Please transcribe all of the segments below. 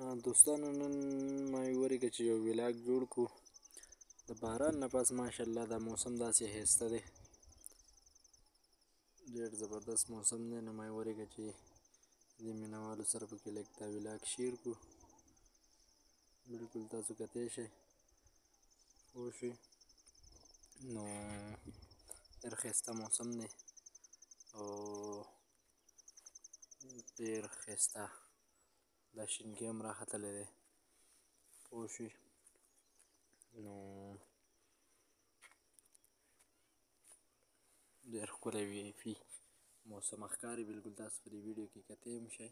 دوستانو نن ما ولیکه چې یو ولاګ جوړ کړو. د باران نه پس ماشاءالله دا موسم داسې ښایسته دی، ډېر زبردست موسم دی. نو ما ولیکه چې دې مینهوالو سره پکې لږ دا ولاګ شیر کړو. بلکل تاسو کتی شئ پوه شوئ. نو ډېر ښایسته موسم دی او ډېر ښایسته دا شینکي هم راختلی دی پوه شوې. نو ډېر ښکلی وي موسم ښکاري. بلکل تاسو په دې ویډیو کې کتی هم شئ.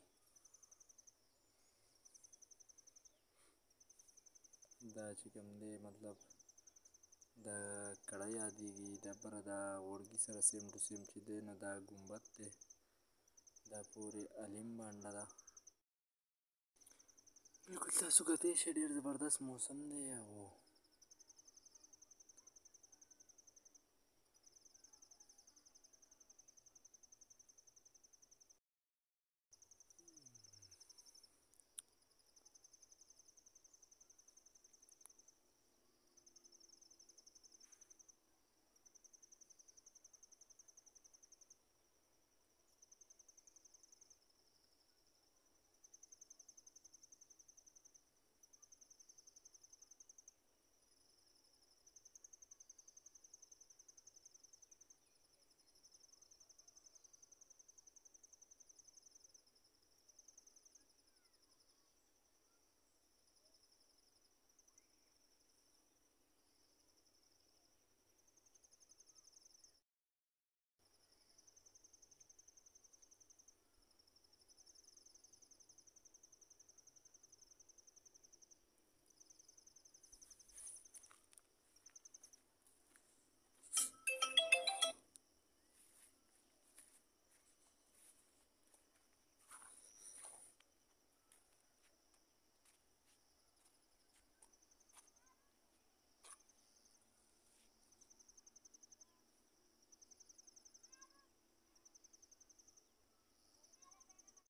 دا چې کوم دی مطلب دا کړۍ یادېږي، ډبره دا غوړګي سره سیم ټو سیم چې دی نو دا ګنبد دی، دا پورې علیم بانډه ده. بلکل تاسو کتی شئ ډېر زبردست موسم دی او